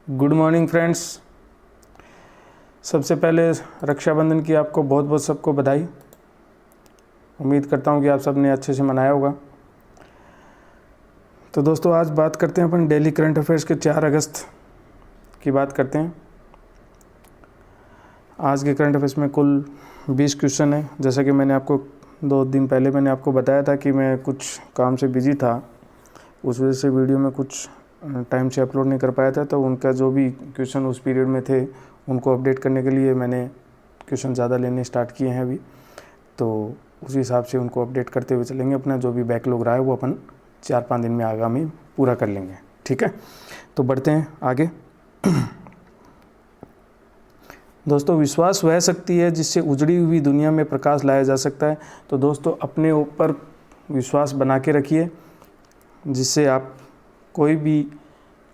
Good morning friends. सबसे पहले रक्षाबंधन की आपको बहुत बहुत सबको बधाई। उम्मीद करता हूँ कि आप सब ने अच्छे से मनाया होगा। तो दोस्तों आज बात करते हैं अपन डेली करंट अफेयर्स के 4 अगस्त की बात करते हैं। आज के करंट अफेयर्स में कुल 20 क्वेश्चन है। जैसा कि मैंने आपको 2 दिन पहले मैंने आपको बताया था कि मैं कुछ काम से बिजी था, उस वजह से वीडियो में कुछ टाइम से अपलोड नहीं कर पाया था। तो उनका जो भी क्वेश्चन उस पीरियड में थे उनको अपडेट करने के लिए मैंने क्वेश्चन ज़्यादा लेने स्टार्ट किए हैं अभी। तो उसी हिसाब से उनको अपडेट करते हुए चलेंगे। अपना जो भी बैकलॉग रहा है वो अपन 4-5 दिन में आगामी पूरा कर लेंगे। ठीक है, तो बढ़ते हैं आगे। दोस्तों, विश्वास वह शक्ति है जिससे उजड़ी हुई दुनिया में प्रकाश लाया जा सकता है। तो दोस्तों, अपने ऊपर विश्वास बना के रखिए जिससे आप कोई भी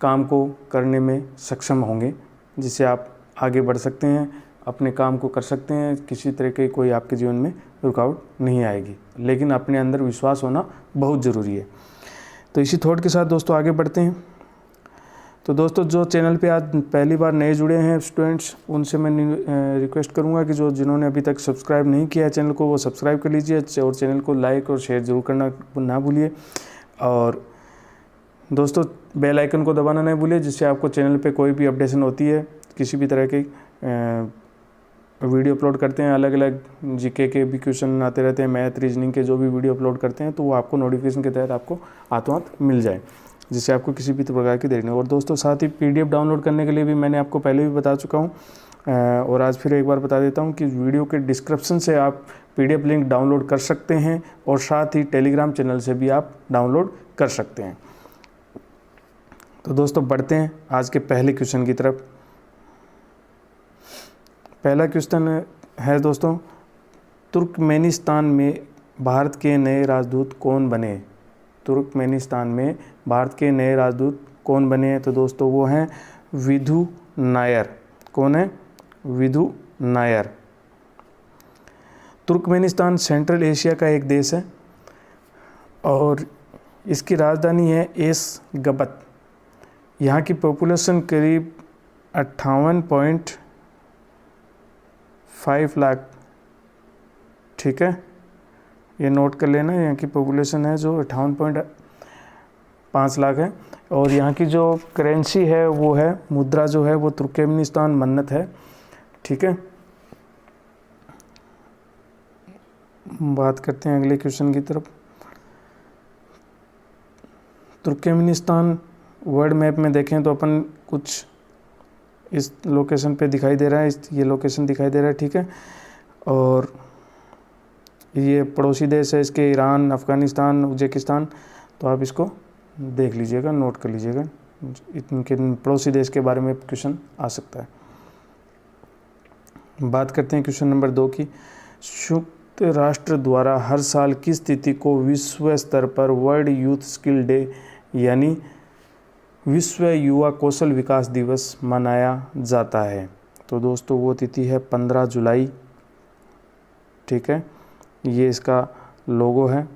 काम को करने में सक्षम होंगे, जिससे आप आगे बढ़ सकते हैं, अपने काम को कर सकते हैं। किसी तरह के कोई आपके जीवन में रुकावट नहीं आएगी, लेकिन अपने अंदर विश्वास होना बहुत ज़रूरी है। तो इसी थॉट के साथ दोस्तों आगे बढ़ते हैं। तो दोस्तों, जो चैनल पे आज पहली बार नए जुड़े हैं स्टूडेंट्स, उनसे मैं रिक्वेस्ट करूंगा कि जिन्होंने अभी तक सब्सक्राइब नहीं किया है चैनल को, वो सब्सक्राइब कर लीजिए और चैनल को लाइक और शेयर ज़रूर करना ना भूलिए। और दोस्तों, बेल आइकन को दबाना नहीं भूलिए, जिससे आपको चैनल पे कोई भी अपडेशन होती है, किसी भी तरह की वीडियो अपलोड करते हैं, अलग अलग जीके के भी क्वेश्चन आते रहते हैं, मैथ रीजनिंग के जो भी वीडियो अपलोड करते हैं, तो वो आपको नोटिफिकेशन के तहत आपको हाथों हाथ मिल जाए, जिससे आपको किसी भी प्रकार की देरी नहीं। और दोस्तों, साथ ही PDF डाउनलोड करने के लिए भी मैंने आपको पहले भी बता चुका हूँ, और आज फिर एक बार बता देता हूँ कि वीडियो के डिस्क्रिप्शन से आप PDF लिंक डाउनलोड कर सकते हैं, और साथ ही टेलीग्राम चैनल से भी आप डाउनलोड कर सकते हैं। तो दोस्तों, बढ़ते हैं आज के पहले क्वेश्चन की तरफ। पहला क्वेश्चन है दोस्तों, तुर्कमेनिस्तान में भारत के नए राजदूत कौन बने? तुर्कमेनिस्तान में भारत के नए राजदूत कौन बने हैं? तो दोस्तों, वो हैं विधु नायर। कौन है? Vidhu Nair. Turkmenistan central Asia का एक देश है और इसकी राजधानी है एशगाबत। यहाँ की पॉपुलेशन करीब 58.5 लाख। ठीक है, ये नोट कर लेना। यहाँ की पॉपुलेशन है जो 58.5 लाख है। और यहाँ की जो करेंसी है वो है, मुद्रा जो है वो तुर्कमेनिस्तान मन्नत है। ठीक है, बात करते हैं अगले क्वेश्चन की तरफ। तुर्कमेनिस्तान वर्ल्ड मैप में देखें तो अपन कुछ इस लोकेशन पे दिखाई दे रहा है, ये लोकेशन दिखाई दे रहा है। ठीक है, और ये पड़ोसी देश है इसके, ईरान, अफ़गानिस्तान, उज्बेकिस्तान। तो आप इसको देख लीजिएगा, नोट कर लीजिएगा, इनके पड़ोसी देश के बारे में क्वेश्चन आ सकता है। बात करते हैं क्वेश्चन नंबर 2 की। संयुक्त राष्ट्र द्वारा हर साल किस तिथि को विश्व स्तर पर वर्ल्ड यूथ स्किल डे यानी विश्व युवा कौशल विकास दिवस मनाया जाता है? तो दोस्तों, वो तिथि है 15 जुलाई। ठीक है, ये इसका लोगो है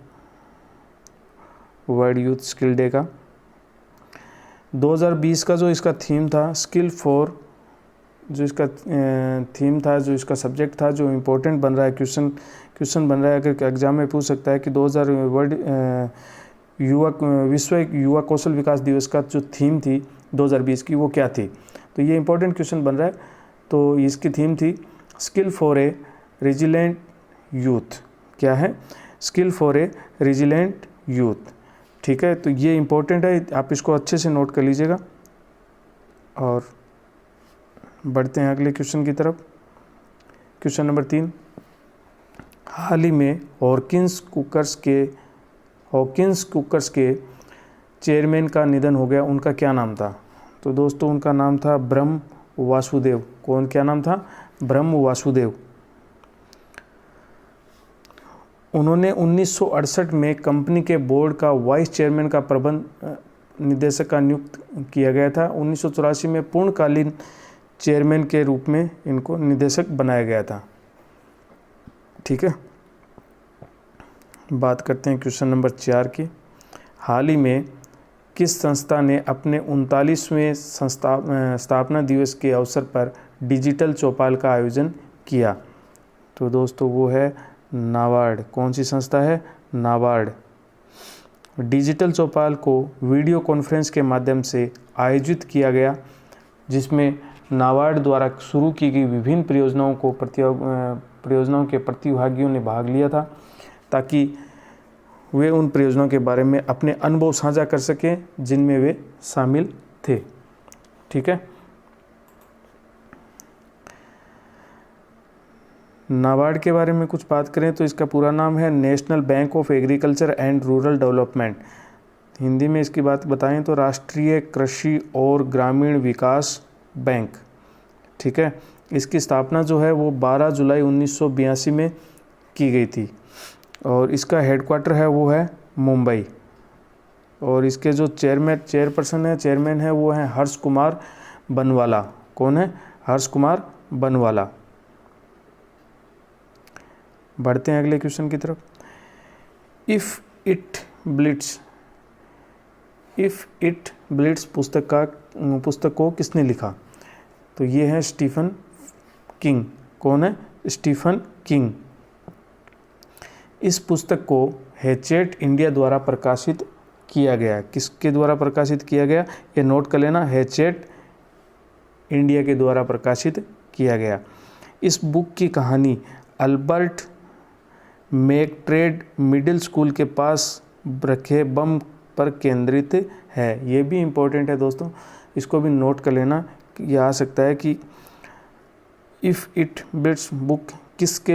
वर्ल्ड यूथ स्किल डे का। 2020 का जो इसका थीम था स्किल फॉर, जो इसका थीम था, जो इसका सब्जेक्ट था, जो इम्पोर्टेंट बन रहा है, क्वेश्चन बन रहा है, अगर एग्जाम में पूछ सकता है कि 2000 विश्व युवा कौशल विकास दिवस का जो थीम थी 2020 की वो क्या थी? तो ये इंपॉर्टेंट क्वेश्चन बन रहा है। तो इसकी थीम थी skill for a resilient youth. क्या है? Skill for a resilient youth. ठीक है, तो ये इंपॉर्टेंट है, आप इसको अच्छे से नोट कर लीजिएगा। और बढ़ते हैं अगले क्वेश्चन की तरफ। क्वेश्चन नंबर 3, हाल ही में हॉकिंस कुकर्स के चेयरमैन का निधन हो गया, उनका क्या नाम था? तो दोस्तों, उनका नाम था ब्रह्म वासुदेव। कौन? क्या नाम था? ब्रह्म वासुदेव। उन्होंने 1968 में कंपनी के बोर्ड का वाइस चेयरमैन का प्रबंध निदेशक का नियुक्त किया गया था। 1984 में पूर्णकालीन चेयरमैन के रूप में इनको निदेशक बनाया गया था। ठीक है, बात करते हैं क्वेश्चन नंबर 4 की। हाल ही में किस संस्था ने अपने 39वें स्थापना दिवस के अवसर पर डिजिटल चौपाल का आयोजन किया? तो दोस्तों वो है नाबार्ड। कौन सी संस्था है? नाबार्ड। डिजिटल चौपाल को वीडियो कॉन्फ्रेंस के माध्यम से आयोजित किया गया, जिसमें नाबार्ड द्वारा शुरू की गई विभिन्न परियोजनाओं के प्रतिभागियों ने भाग लिया था, ताकि वे उन परियोजनाओं के बारे में अपने अनुभव साझा कर सकें जिनमें वे शामिल थे। ठीक है। नाबार्ड के बारे में कुछ बात करें तो इसका पूरा नाम है national bank of agriculture and rural development. Hindi में इसकी बात बताएं तो राष्ट्रीय कृषि और ग्रामीण विकास बैंक। ठीक है। इसकी स्थापना जो है वो 12 जुलाई 1982 में की गई थी और इसका हेडक्वार्टर है वो है मुंबई। और इसके जो चेयरमैन है वो है हर्ष कुमार बनवाला। कौन है? हर्ष कुमार बनवाला। बढ़ते हैं अगले क्वेश्चन की तरफ। इफ़ इट ब्लिट्स पुस्तक को किसने लिखा? तो ये है स्टीफन किंग। कौन है? Stephen King. इस पुस्तक को हैचेट इंडिया द्वारा प्रकाशित किया गया। किसके द्वारा प्रकाशित किया गया? ये नोट कर लेना, हैचेट इंडिया के द्वारा प्रकाशित किया गया। इस बुक की कहानी अल्बर्ट मैकट्रेड मिडिल स्कूल के पास रखे बम पर केंद्रित है। ये भी इम्पोर्टेंट है दोस्तों, इसको भी नोट कर लेना। ये आ सकता है कि इफ़ इट बिट्स बुक किसके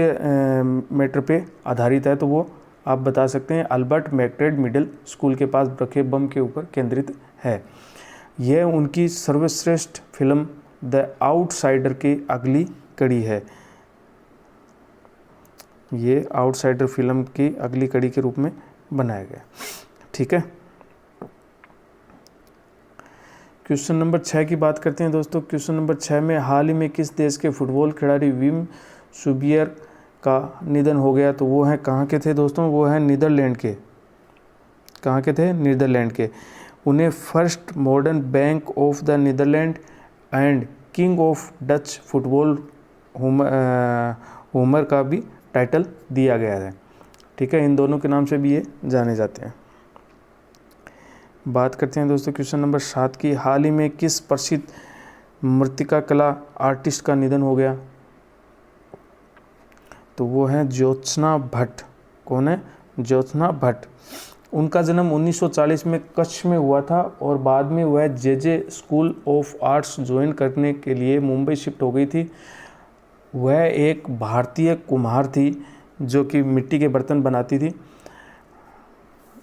मैटर पे आधारित है, तो वो आप बता सकते हैं अल्बर्ट मैकट्रेड मिडिल स्कूल के पास रखे बम के ऊपर केंद्रित है। यह उनकी सर्वश्रेष्ठ फिल्म द आउटसाइडर की अगली कड़ी है। ये आउटसाइडर फिल्म की अगली कड़ी के रूप में बनाया गया। ठीक है। क्वेश्चन नंबर 6 की बात करते हैं दोस्तों। क्वेश्चन नंबर 6 में हाल ही में किस देश के फुटबॉल खिलाड़ी विम सुबियर का निधन हो गया? तो वो है कहाँ के थे दोस्तों? वो है नीदरलैंड के। कहाँ के थे? नीदरलैंड के। उन्हें first modern bank of the Netherland and king of Dutch football Homer का भी टाइटल दिया गया है। ठीक है। इन दोनों के नाम से भी ये जाने जाते हैं। बात करते हैं दोस्तों क्वेश्चन नंबर 7 की। हाल ही में किस प्रसिद्ध मृत्तिका कला आर्टिस्ट का निधन हो गया? तो वो है ज्योत्सना भट्ट। कौन है? ज्योत्सना भट्ट। उनका जन्म 1940 में कच्छ में हुआ था और बाद में वह जे स्कूल ऑफ आर्ट्स ज्वाइन करने के लिए मुंबई शिफ्ट हो गई थी। वह एक भारतीय कुम्हार थी जो कि मिट्टी के बर्तन बनाती थी।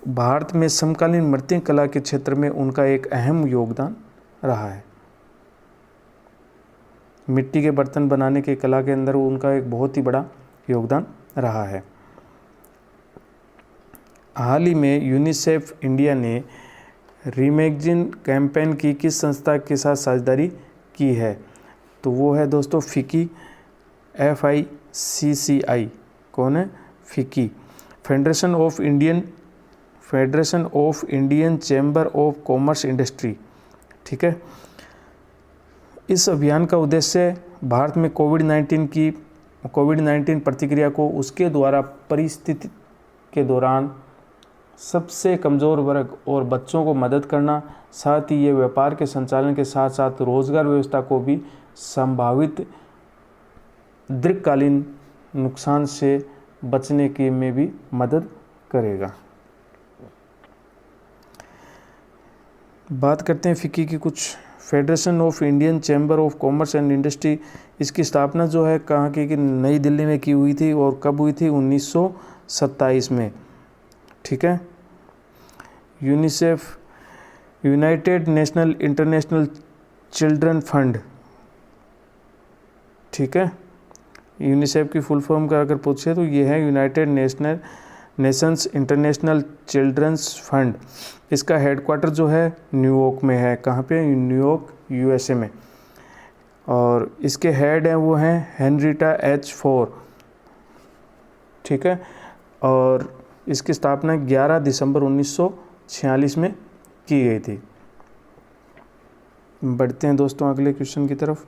भारत में समकालीन मृत्तिका कला के क्षेत्र में उनका एक अहम योगदान रहा है। मिट्टी के बर्तन बनाने की कला के अंदर उनका एक बहुत ही बड़ा योगदान रहा है। हाल ही में यूनिसेफ इंडिया ने रीइमेजिन कैंपेन की किस संस्था के साथ साझेदारी की है? तो वो है दोस्तों फिकी, FICCI। कौन है? फिकी। Federation of Indian chamber of commerce industry. ठीक है। इस अभियान का उद्देश्य भारत में कोविड-19 प्रतिक्रिया को उसके द्वारा परिस्थिति के दौरान सबसे कमज़ोर वर्ग और बच्चों को मदद करना, साथ ही ये व्यापार के संचालन के साथ साथ रोजगार व्यवस्था को भी संभावित दीर्घकालीन नुकसान से बचने के में भी मदद करेगा। बात करते हैं फिक्की की कुछ। Federation of Indian chamber of commerce and industry, इसकी स्थापना जो है कहाँ की कि नई दिल्ली में की हुई थी और कब हुई थी? 1927 में। ठीक है। UNICEF, United national international children fund. ठीक है। यूनिसेफ की फुल फॉर्म का अगर पूछे तो ये है United Nations International Children's Fund. इसका हेडक्वार्टर जो है न्यूयॉर्क में है। कहाँ पे? न्यूयॉर्क, USA में। और इसके हेड हैं वो हैं हेनरिटा H. फोर। ठीक है। और इसकी स्थापना 11 दिसंबर 1946 में की गई थी। बढ़ते हैं दोस्तों अगले क्वेश्चन की तरफ।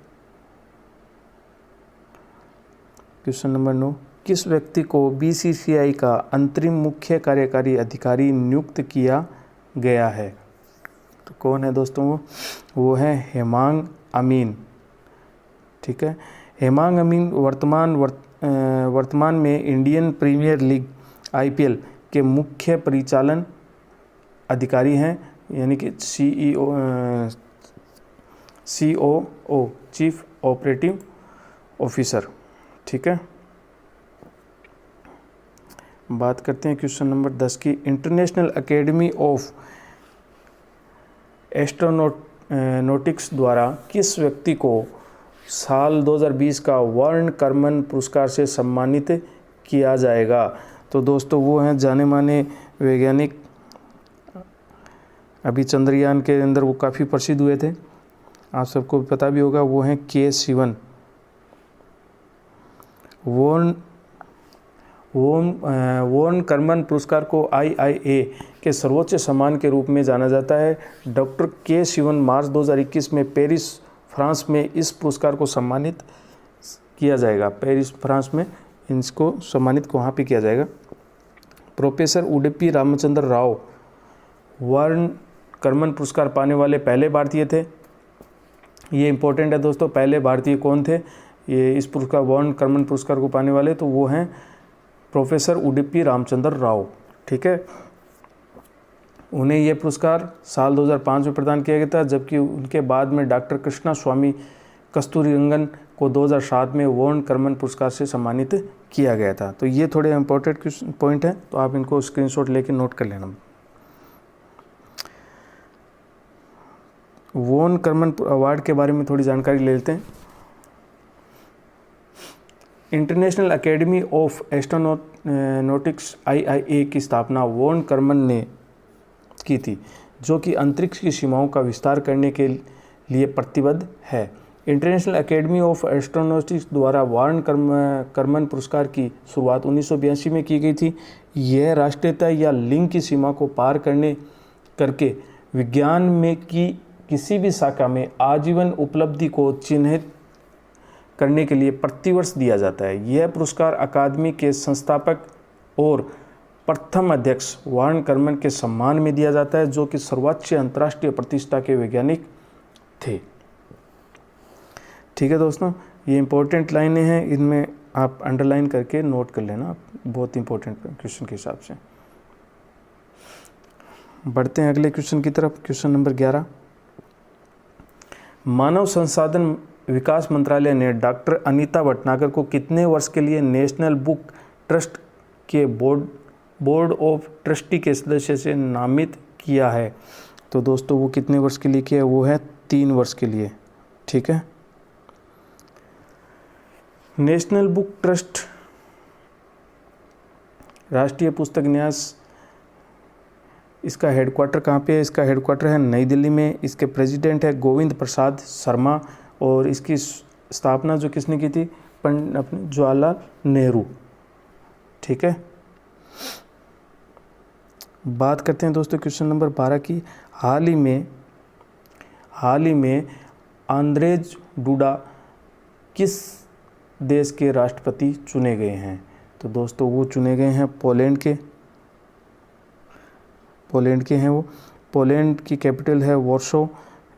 क्वेश्चन नंबर 9, किस व्यक्ति को बीसीसीआई का अंतरिम मुख्य कार्यकारी अधिकारी नियुक्त किया गया है? तो कौन है दोस्तों वो है हेमांग अमीन। ठीक है, हेमांग अमीन वर्तमान में इंडियन प्रीमियर लीग आईपीएल के मुख्य परिचालन अधिकारी हैं, यानी कि COO चीफ ऑपरेटिव ऑफिसर। ठीक है, बात करते हैं क्वेश्चन नंबर 10 की। इंटरनेशनल एकेडमी ऑफ एस्ट्रोनॉटिक्स द्वारा किस व्यक्ति को साल 2020 का वर्ण कर्मन पुरस्कार से सम्मानित किया जाएगा? तो दोस्तों वो हैं जाने माने वैज्ञानिक, अभी चंद्रयान के अंदर वो काफ़ी प्रसिद्ध हुए थे, आप सबको पता भी होगा, वो हैं के शिवन। वॉर्न कर्मन पुरस्कार को IIA के सर्वोच्च सम्मान के रूप में जाना जाता है। डॉक्टर के शिवन मार्च 2021 में पेरिस फ्रांस में इस पुरस्कार को सम्मानित किया जाएगा। पेरिस फ्रांस में इसको सम्मानित वहाँ पे किया जाएगा। प्रोफेसर उडुपी रामचंद्र राव वर्ण कर्मन पुरस्कार पाने वाले पहले भारतीय थे। ये इंपॉर्टेंट है दोस्तों, पहले भारतीय कौन थे ये इस पुरस्कार वर्ण कर्मन पुरस्कार को पाने वाले? तो वो हैं प्रोफेसर उडुपी रामचंद्र राव। ठीक है, उन्हें यह पुरस्कार साल 2005 में प्रदान किया गया था, जबकि उनके बाद में डॉक्टर कृष्णा स्वामी कस्तूरीरंगन को 2007 में वर्ण कर्मन पुरस्कार से सम्मानित किया गया था। तो ये थोड़े इंपॉर्टेंट पॉइंट हैं, तो आप इनको स्क्रीनशॉट लेके नोट कर लेना। वर्ण कर्मन अवार्ड के बारे में थोड़ी जानकारी ले लेते हैं। International academy of astronautics IIA की स्थापना वॉर्न कर्मन ने की थी, जो कि अंतरिक्ष की सीमाओं का विस्तार करने के लिए प्रतिबद्ध है। इंटरनेशनल एकेडमी ऑफ एस्ट्रोनॉटिक्स द्वारा वॉर्न कर्मन पुरस्कार की शुरुआत 1982 में की गई थी। यह राष्ट्रीयता या लिंग की सीमा को पार करके विज्ञान में की किसी भी शाखा में आजीवन उपलब्धि को चिन्हित करने के लिए प्रतिवर्ष दिया जाता है। यह पुरस्कार अकादमी के संस्थापक और प्रथम अध्यक्ष वॉर्न कर्मन के सम्मान में दिया जाता है, जो कि सर्वोच्च अंतर्राष्ट्रीय प्रतिष्ठा के वैज्ञानिक थे। ठीक है दोस्तों, ये इंपॉर्टेंट लाइनें हैं, इनमें आप अंडरलाइन करके नोट कर लेना, बहुत इंपॉर्टेंट क्वेश्चन के हिसाब से। बढ़ते हैं अगले क्वेश्चन की तरफ। क्वेश्चन नंबर 11, मानव संसाधन विकास मंत्रालय ने डॉक्टर अनीता भटनागर को कितने वर्ष के लिए नेशनल बुक ट्रस्ट के बोर्ड ऑफ ट्रस्टी के सदस्य से नामित किया है? तो दोस्तों वो कितने वर्ष के लिए किया है? वो है 3 वर्ष के लिए। ठीक है, नेशनल बुक ट्रस्ट राष्ट्रीय पुस्तक न्यास, इसका हेडक्वार्टर कहाँ पे है? इसका हेडक्वार्टर है नई दिल्ली में। इसके प्रेसिडेंट है गोविंद प्रसाद शर्मा, और इसकी स्थापना जो किसने की थी? अपने जवाहरलाल नेहरू। ठीक है, बात करते हैं दोस्तों क्वेश्चन नंबर 12 की। हाल ही में आंद्रेज डूडा किस देश के राष्ट्रपति चुने गए हैं? तो दोस्तों वो चुने गए हैं पोलैंड के हैं वो। पोलैंड की कैपिटल है वॉर्सो,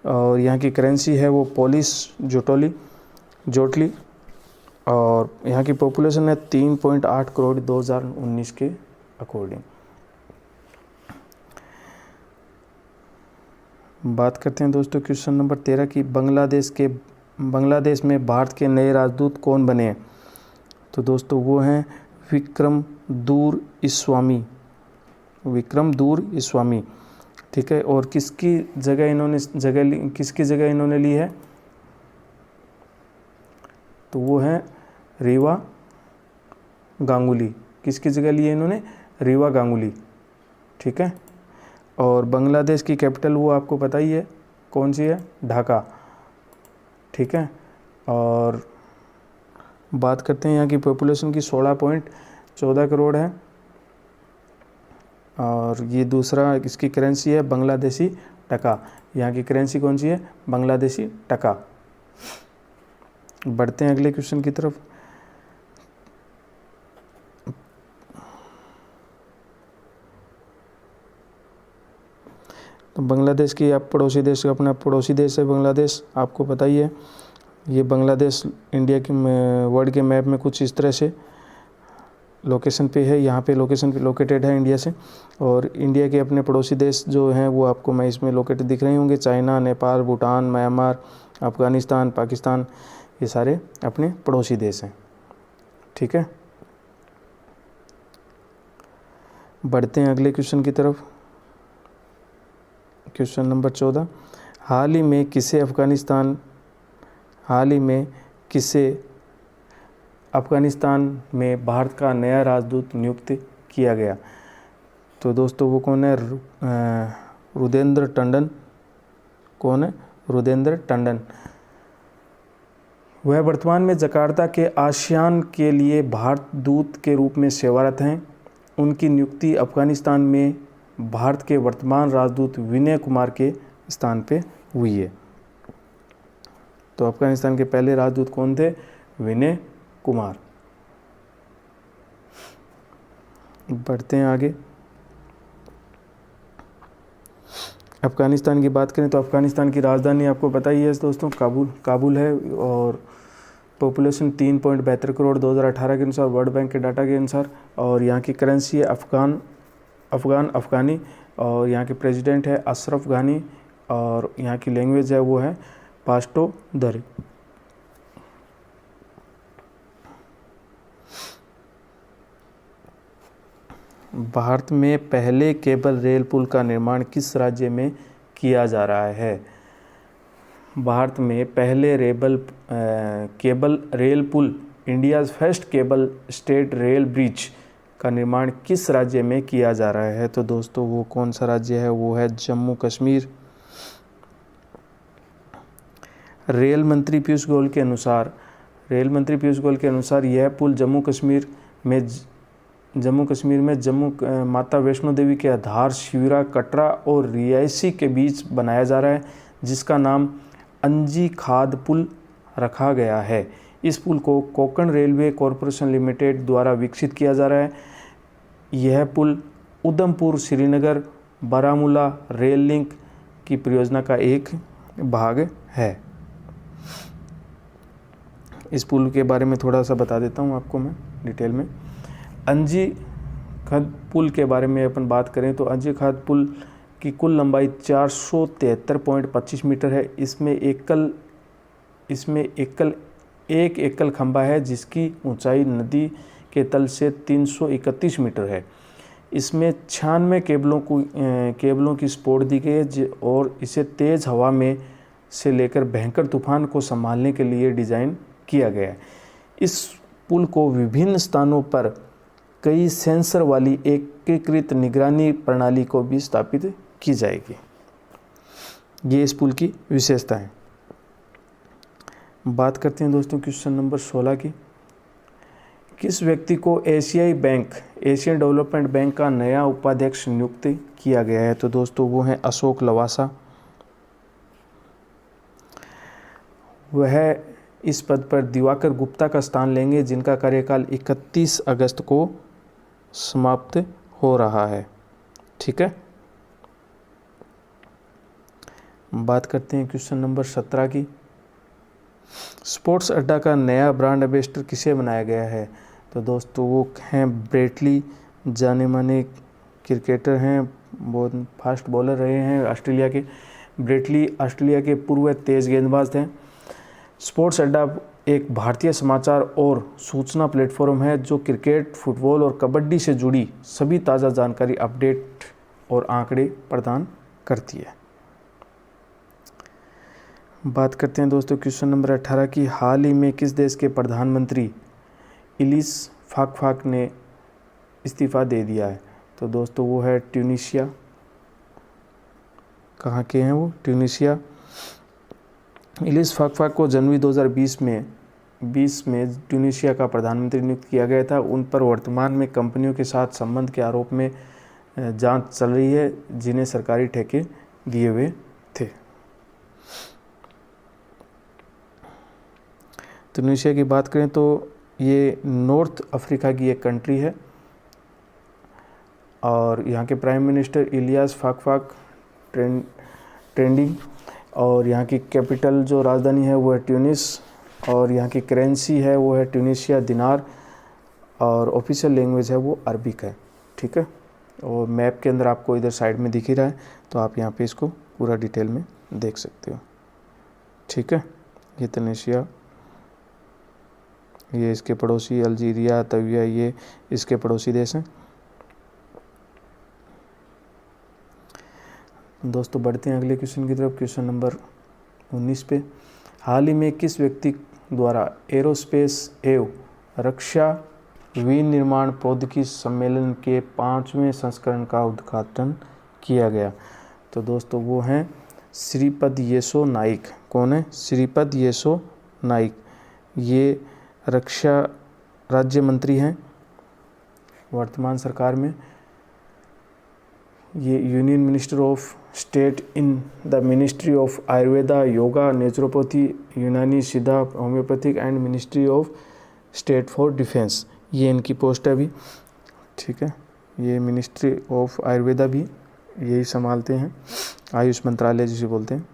और यहाँ की करेंसी है वो पोलिश जोटली, और यहाँ की पॉपुलेशन है 3.8 करोड़ 2019 के अकॉर्डिंग। बात करते हैं दोस्तों क्वेश्चन नंबर 13 की। बांग्लादेश में भारत के नए राजदूत कौन बने? तो दोस्तों वो हैं विक्रम दूर इस्वामी। ठीक है, और किसकी जगह इन्होंने ली है? तो वो है रीवा गांगुली। किसकी जगह ली है इन्होंने? रीवा गांगुली। ठीक है, और बांग्लादेश की कैपिटल वो आपको पता ही है कौन सी है? ढाका। ठीक है, और बात करते हैं यहाँ की पॉपुलेशन की 16.14 करोड़ है। और ये दूसरा इसकी करेंसी है बांग्लादेशी टका। यहाँ की करेंसी कौन सी है? बांग्लादेशी टका। बढ़ते हैं अगले क्वेश्चन की तरफ। तो बांग्लादेश की आप पड़ोसी देश का अपना पड़ोसी देश है बांग्लादेश, आपको पता ही है। ये बांग्लादेश इंडिया के वर्ल्ड के मैप में कुछ इस तरह से लोकेशन पे है, यहाँ पे लोकेशन पे लोकेटेड है इंडिया से। और इंडिया के अपने पड़ोसी देश जो हैं वो आपको मैं इसमें लोकेटेड दिख रहे होंगे, चाइना, नेपाल, भूटान, म्यांमार, अफ़गानिस्तान, पाकिस्तान, ये सारे अपने पड़ोसी देश हैं। ठीक है, बढ़ते हैं अगले क्वेश्चन की तरफ। क्वेश्चन नंबर 14, हाल ही में किसे अफ़गानिस्तान में भारत का नया राजदूत नियुक्त किया गया? तो दोस्तों वो कौन है? रुदेंद्र टंडन। कौन है? रुदेंद्र टंडन। वह वर्तमान में जकार्ता के आसियान के लिए भारत दूत के रूप में सेवारत हैं। उनकी नियुक्ति अफ़गानिस्तान में भारत के वर्तमान राजदूत विनय कुमार के स्थान पे हुई है। तो अफ़गानिस्तान के पहले राजदूत कौन थे? विनय कुमार। बढ़ते हैं आगे। अफ़गानिस्तान की बात करें तो अफ़गानिस्तान की राजधानी आपको पता ही है दोस्तों, काबुल है। और पॉपुलेशन 3.72 करोड़ 2018 के अनुसार, वर्ल्ड बैंक के डाटा के अनुसार। और यहाँ की करेंसी है अफ़गानी। और यहाँ के प्रेसिडेंट है अशरफ गानी। और यहाँ की लैंग्वेज है वो है पाश्तो दरी। भारत में पहले केबल रेल पुल का निर्माण किस राज्य में किया जा रहा है? भारत में पहले केबल रेल पुल, India's first cable stayed rail bridge का निर्माण किस राज्य में किया जा रहा है? तो दोस्तों वो कौन सा राज्य है? वो है जम्मू कश्मीर। रेल मंत्री पीयूष गोयल के अनुसार यह पुल जम्मू कश्मीर में माता वैष्णो देवी के आधार शिविरा, कटरा और रियासी के बीच बनाया जा रहा है, जिसका नाम अंजी खाद पुल रखा गया है। इस पुल को कोंकण रेलवे कॉरपोरेशन लिमिटेड द्वारा विकसित किया जा रहा है। यह पुल उधमपुर श्रीनगर बारामूला रेल लिंक की परियोजना का एक भाग है। इस पुल के बारे में थोड़ा सा बता देता हूँ आपको मैं डिटेल में। अंजी खाद पुल के बारे में अपन बात करें तो अंजी खाद पुल की कुल लंबाई 473.25 मीटर है। इसमें एक एकल खंभा है जिसकी ऊंचाई नदी के तल से 331 मीटर है। इसमें 96 केबलों की सपोर्ट दी गई है और इसे तेज़ हवा में से लेकर भयंकर तूफान को संभालने के लिए डिज़ाइन किया गया है। इस पुल को विभिन्न स्थानों पर कई सेंसर वाली एकीकृत निगरानी प्रणाली को भी स्थापित की जाएगी। ये इस पुल की विशेषता है। बात करते हैं दोस्तों क्वेश्चन नंबर 16 की। किस व्यक्ति को एशियन डेवलपमेंट बैंक का नया उपाध्यक्ष नियुक्त किया गया है? तो दोस्तों वो हैं अशोक लवासा। वह इस पद पर दिवाकर गुप्ता का स्थान लेंगे, जिनका कार्यकाल 31 अगस्त को समाप्त हो रहा है। ठीक है, बात करते हैं क्वेश्चन नंबर 17 की। स्पोर्ट्स अड्डा का नया ब्रांड एम्बेसडर किसे बनाया गया है? तो दोस्तों वो हैं ब्रेट, जाने माने क्रिकेटर हैं, बहुत फास्ट बॉलर रहे हैं ऑस्ट्रेलिया के। ब्रेट ऑस्ट्रेलिया के पूर्व तेज गेंदबाज थे। स्पोर्ट्स अड्डा एक भारतीय समाचार और सूचना प्लेटफॉर्म है जो क्रिकेट, फुटबॉल और कबड्डी से जुड़ी सभी ताज़ा जानकारी, अपडेट और आंकड़े प्रदान करती है। बात करते हैं दोस्तों क्वेश्चन नंबर 18 की। हाल ही में किस देश के प्रधानमंत्री इलिस फाकफाक ने इस्तीफ़ा दे दिया है? तो दोस्तों वो है ट्यूनीशिया। कहाँ के हैं वो? ट्यूनीशिया। इलिस फाकफाक को जनवरी 2020 में ट्यूनीशिया का प्रधानमंत्री नियुक्त किया गया था। उन पर वर्तमान में कंपनियों के साथ संबंध के आरोप में जांच चल रही है, जिन्हें सरकारी ठेके दिए हुए थे। तुनिशिया की बात करें तो ये नॉर्थ अफ्रीका की एक कंट्री है और यहाँ के प्राइम मिनिस्टर इलियास फाकफाक ट्रेंडिंग, और यहाँ की कैपिटल जो राजधानी है वो है ट्यूनिस, और यहाँ की करेंसी है वो है ट्यूनिशिया दिनार, और ऑफिशियल लैंग्वेज है वो अरबिक है। ठीक है, और मैप के अंदर आपको इधर साइड में दिख ही रहा है, तो आप यहाँ पे इसको पूरा डिटेल में देख सकते हो। ठीक है, ये तुनिशिया, ये इसके पड़ोसी अल्जीरिया, तविया, ये इसके पड़ोसी देश हैं। दोस्तों बढ़ते हैं अगले क्वेश्चन की तरफ। क्वेश्चन नंबर 19 पे, हाल ही में किस व्यक्ति द्वारा एरोस्पेस एवं रक्षा विनिर्माण प्रौद्योगिकी सम्मेलन के 5वें संस्करण का उद्घाटन किया गया? तो दोस्तों वो हैं श्रीपद येसो नाइक। कौन है? श्रीपद येसो नाइक। ये रक्षा राज्य मंत्री हैं वर्तमान सरकार में। ये union minister of state in the ministry of Ayurveda, yoga, naturopathy, यूनानी, सिद्धा, homeopathic and ministry of state for defence, ये इनकी पोस्ट है अभी। ठीक है, ये मिनिस्ट्री ऑफ आयुर्वेदा भी यही संभालते हैं, आयुष मंत्रालय जिसे बोलते हैं।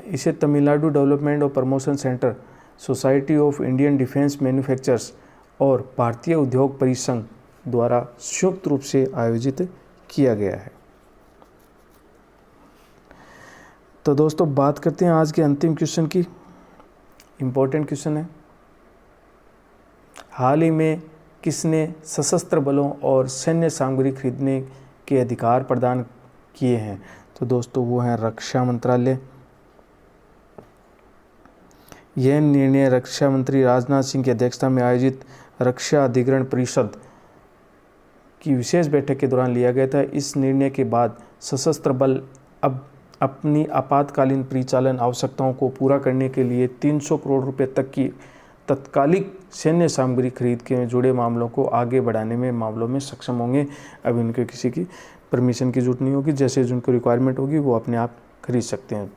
इसे तमिलनाडु डेवलपमेंट और promotion centre, society of Indian defence manufacturers और भारतीय उद्योग परिसंघ द्वारा संयुक्त रूप से आयोजित किया गया है। तो दोस्तों बात करते हैं आज के अंतिम क्वेश्चन की। इम्पोर्टेंट क्वेश्चन है, हाल ही में किसने सशस्त्र बलों और सैन्य सामग्री खरीदने के अधिकार प्रदान किए हैं? तो दोस्तों वो हैं रक्षा मंत्रालय। यह निर्णय रक्षा मंत्री राजनाथ सिंह की अध्यक्षता में आयोजित रक्षा अधिग्रहण परिषद की विशेष बैठक के दौरान लिया गया था। इस निर्णय के बाद सशस्त्र बल अब अपनी आपातकालीन परिचालन आवश्यकताओं को पूरा करने के लिए 300 करोड़ रुपए तक की तत्कालिक सैन्य सामग्री खरीद के जुड़े मामलों को आगे बढ़ाने में मामलों में सक्षम होंगे। अब इनके किसी की परमिशन की जरूरत नहीं होगी, जैसे जिनको रिक्वायरमेंट होगी वो अपने आप खरीद सकते हैं।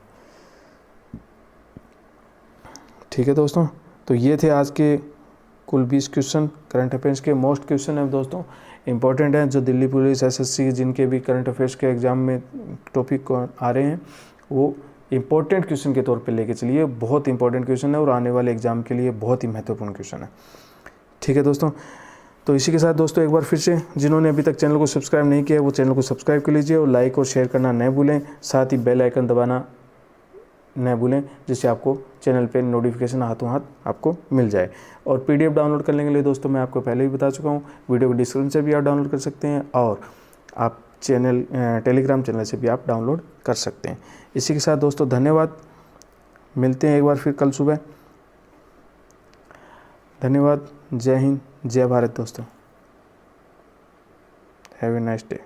ठीक है दोस्तों, तो ये थे आज के कुल 20 क्वेश्चन करंट अफेयर्स के। मोस्ट क्वेश्चन है दोस्तों, इंपॉर्टेंट हैं, जो दिल्ली पुलिस, एसएससी, जिनके भी करंट अफेयर्स के एग्जाम में टॉपिक आ रहे हैं, वो इंपॉर्टेंट क्वेश्चन के तौर पे लेके चलिए। बहुत इंपॉर्टेंट क्वेश्चन है और आने वाले एग्जाम के लिए बहुत ही महत्वपूर्ण क्वेश्चन है। ठीक है दोस्तों, तो इसी के साथ दोस्तों एक बार फिर से जिन्होंने अभी तक चैनल को सब्सक्राइब नहीं किया वो चैनल को सब्सक्राइब कर लीजिए और लाइक और शेयर करना न भूलें, साथ ही बेल आइकन दबाना न भूलें, जिससे आपको चैनल पे नोटिफिकेशन हाथों हाथ आपको मिल जाए। और पीडीएफ डाउनलोड करने के लिए दोस्तों मैं आपको पहले भी बता चुका हूँ, वीडियो को डिस्क्रिप्शन से भी आप डाउनलोड कर सकते हैं और आप टेलीग्राम चैनल से भी आप डाउनलोड कर सकते हैं। इसी के साथ दोस्तों धन्यवाद, मिलते हैं एक बार फिर कल सुबह। धन्यवाद, जय हिंद, जय भारत दोस्तों, हैव ए नाइस डे।